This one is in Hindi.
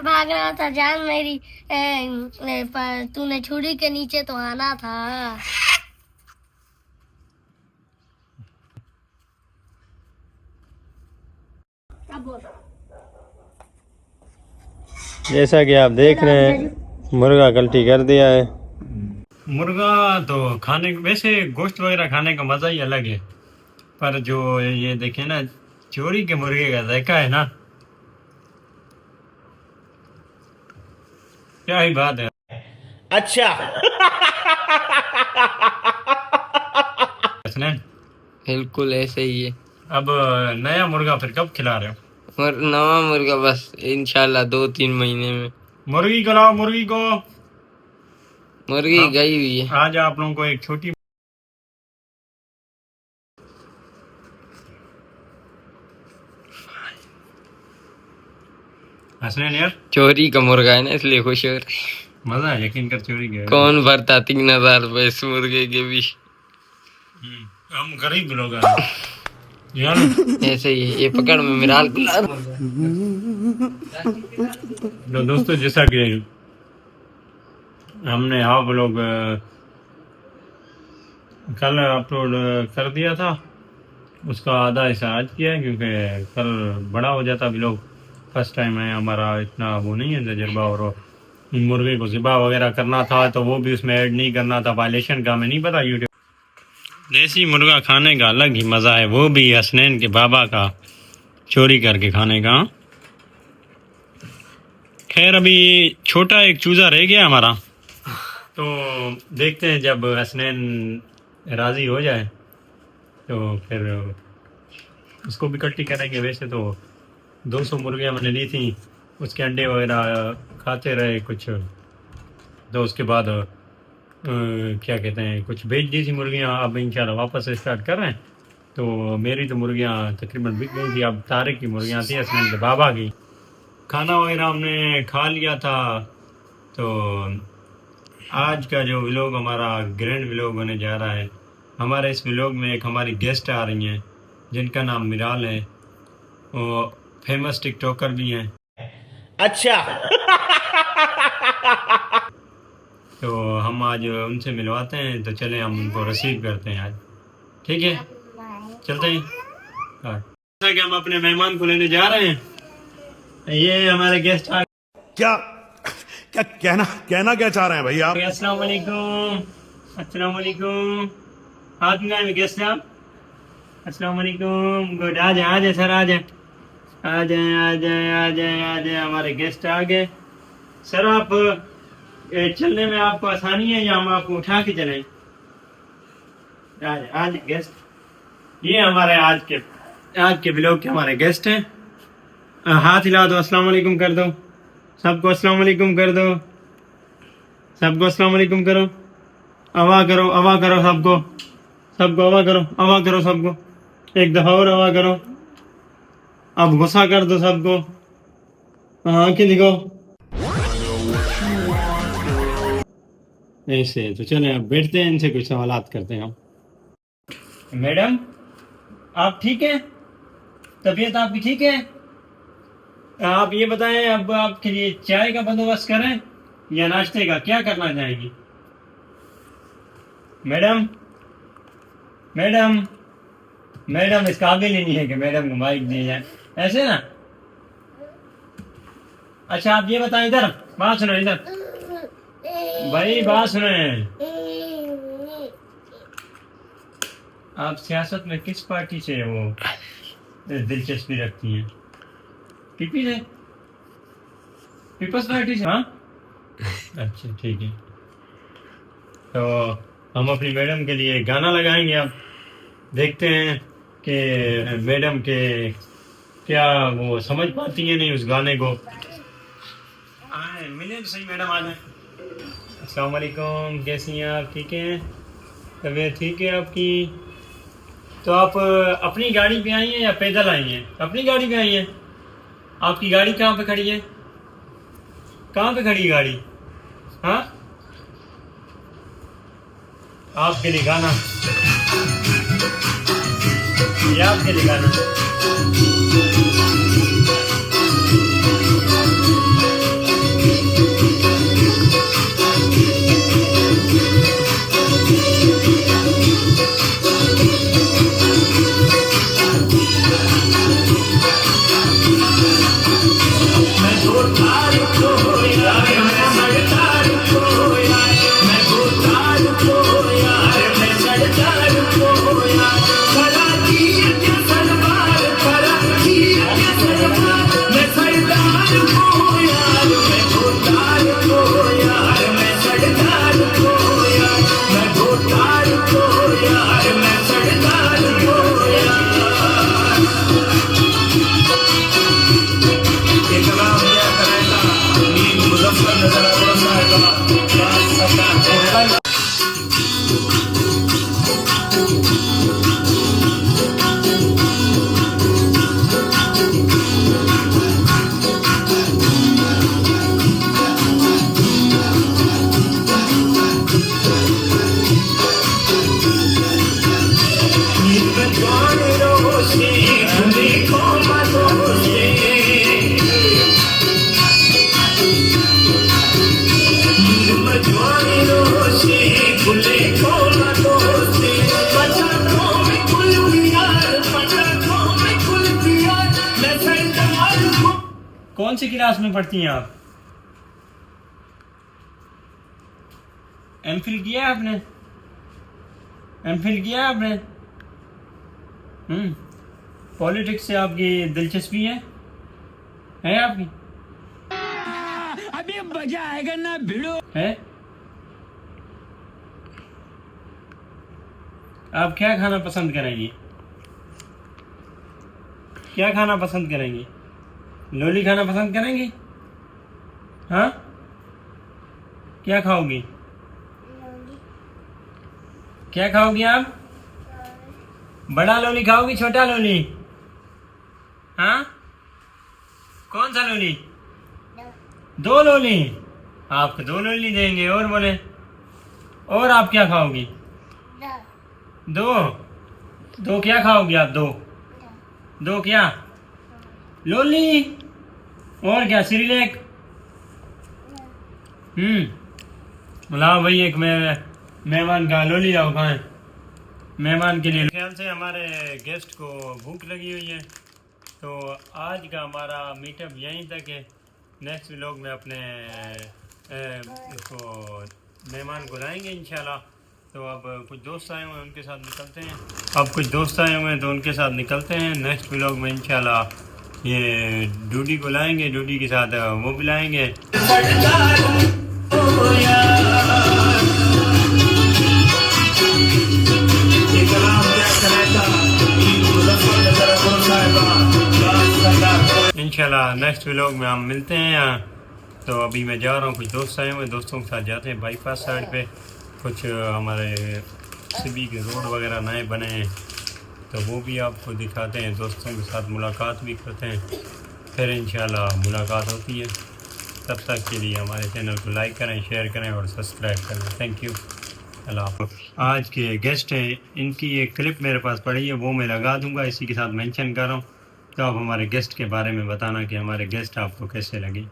भाग रहा था जान मेरी, तूने छुरी के नीचे तो आना था। जैसा कि आप देख रहे हैं मुर्गा गलती कर दिया है। मुर्गा तो खाने वैसे गोश्त वगैरह खाने का मज़ा ही अलग है, पर जो ये देखें ना चोरी के मुर्गे का जायका है ना, क्या ही बात है। अच्छा। बिल्कुल ऐसे ही है। अब नया मुर्गा फिर कब खिला रहे हो? और नवा मुर्गा बस इंशाल्लाह 2-3 महीने में। मुर्गी को लाओ, मुर्गी को। मुर्गी गई हुई है। आज आप लोगों को एक छोटी हंसने यार, चोरी का मुर्गा है ना इसलिए खुश हो रहे। मजा है, यकीन कर चोरी के कौन भरता 3,000 रुपए इस मुर्गे के भी। हम गरीब लोग हैं यार। ऐसे ही ये पकड़ में मिराल तो दोस्तों, जैसा कि हमने आप लोग कल अपलोड कर दिया था, उसका आधा हिस्सा आज किया है, क्योंकि कल बड़ा हो जाता भी लोग। फर्स्ट टाइम है हमारा, इतना वो नहीं है तजर्बा, और मुर्गे को ज़िबा वगैरह करना था तो वो भी उसमें ऐड नहीं करना था, वायलेशन का हमें नहीं पता। यूट्यूब देसी मुर्गा खाने का अलग ही मज़ा है, वो भी हसनैन के बाबा का चोरी करके खाने का। खैर अभी छोटा एक चूज़ा रह गया हमारा, तो देखते हैं जब हसनैन राज़ी हो जाए तो फिर उसको भी इकट्ठी करेंगे। वैसे तो 200 मुर्गियाँ मैंने ली थी, उसके अंडे वगैरह खाते रहे कुछ, तो उसके बाद क्या कहते हैं कुछ बेच दी थी मुर्गियाँ। अब इंशाल्लाह वापस से स्टार्ट कर रहे हैं। तो मेरी तो मुर्गियाँ तकरीबन बिक गई थी, अब तारिक की मुर्गियाँ थी, हसनैन के बाबा की। खाना वगैरह हमने खा लिया था। तो आज का जो व्लॉग हमारा ग्रैंड व्लॉग होने जा रहा है। हमारे इस व्लॉग में एक हमारी गेस्ट आ रही हैं जिनका नाम मिराल है, वो फेमस टिकटॉकर भी हैं। अच्छा। तो हम आज उनसे मिलवाते हैं, तो चलें हम उनको रिसीव करते हैं आज, ठीक है? चलते हैं। जैसा कि हम अपने मेहमान को लेने जा रहे हैं, ये हमारे गेस्ट आ क्या क्या कहना क्या चाह रहे हैं भैया आप? अस्सलाम वालेकुम, अस्सलाम वालेकुम। हाथ मिलाए में गेस्ट साहब, अस्सलाम वालेकुम। गुड, आ जाए सर, आ जाए आ जाए आ जाए आ जाए आ जाए, हमारे गेस्ट आ गए। सर आप चलने में आपको आसानी है या हम आपको उठा के चलें? आज गेस्ट ये हमारे आज के व्लॉग के हमारे गेस्ट हैं। हाथ हिला दो, अस्सलाम वालेकुम कर दो सबको, अस्सलाम वालेकुम कर दो सबको, अस्सलाम वालेकुम करो, अवा करो सबको अवा करो सबको, एक दफा और अवा करो। अब गुस्सा कर दो सबको, आंखें दिखाओ ऐसे। तो चलें अब बैठते हैं, इनसे कुछ सवालात करते हैं हम। मैडम आप ठीक हैं? तबीयत आपकी ठीक है? आप ये बताएं, अब आपके लिए चाय का बंदोबस्त करें या नाश्ते का, क्या करना चाहेंगी? मैडम मैडम मैडम इस काबिल ही नहीं है कि मैडम को माइक दिया जाए, ऐसे ना। अच्छा आप ये बताएं, इधर बात सुनो, इधर भाई बात सुने। आप सियासत में किस पार्टी से वो दिलचस्पी रखती हैं? पीपी से, पीपल्स पार्टी से? हाँ अच्छा ठीक है। तो हम अपनी मैडम के लिए गाना लगाएंगे। अब देखते हैं कि मैडम के क्या वो समझ पाती है नहीं उस गाने को। मिले तो सही मैडम, आ जाए। अस्सलाम वालेकुम, कैसी हैं आप? ठीक हैं? तबीयत ठीक है आपकी? तो आप अपनी गाड़ी पे आई हैं या पैदल आई हैं? अपनी गाड़ी पे आई हैं। आपकी गाड़ी कहाँ पे खड़ी है? कहाँ पे खड़ी है गाड़ी? हाँ आपके लिए गाना, ये आपके लिए गाना। कौन सी क्लास में पढ़ती हैं आप? एमफिल किया है आपने? एमफिल किया है आपने? पॉलिटिक्स से आपकी दिलचस्पी है आपकी? अभी मजा आएगा ना भिड़ो है। आप क्या खाना पसंद करेंगी? क्या खाना पसंद करेंगी? लोली खाना पसंद करेंगी? हाँ, क्या खाओगी? क्या खाओगी आप? बड़ा लोली खाओगी छोटा लोली? हाँ, कौन सा लोली? दो लोली? आपको दो लोली देंगे। और बोले, और आप क्या खाओगी? दो क्या खाओगी आप? दो क्या? लोली और क्या? सिरिलेक? लाओ भाई, एक मेहमान का लोली लाओ, खाएं मेहमान के लिए। ख्याल से हमारे गेस्ट को भूख लगी हुई है, तो आज का हमारा मीटअप यहीं तक है। नेक्स्ट व्लॉग में अपने उसको मेहमान को लाएंगे इंशाल्लाह। तो अब कुछ दोस्त आए हुए हैं, उनके साथ निकलते हैं। नेक्स्ट व्लॉग में इंशाल्लाह ये डूडी को लाएंगे, डूडी के साथ वो भी लाएंगे। इंशाल्लाह नेक्स्ट व्लॉग में हम मिलते हैं। तो अभी मैं जा रहा हूँ, कुछ दोस्त आए हुए, दोस्तों के साथ जाते हैं बाईपास साइड पे। कुछ हमारे सिबी के रोड वगैरह नए बने हैं, तो वो भी आपको दिखाते हैं। दोस्तों के साथ मुलाकात भी करते हैं, फिर इंशाल्लाह मुलाकात होती है। तब तक के लिए हमारे चैनल को लाइक करें, शेयर करें और सब्सक्राइब करें। थैंक यू, अल्लाह हाफ़िज़। आज के गेस्ट हैं, इनकी एक क्लिप मेरे पास पड़ी है, वो मैं लगा दूंगा, इसी के साथ मेंशन कर रहा हूँ। तो आप हमारे गेस्ट के बारे में बताना कि हमारे गेस्ट आपको कैसे लगे।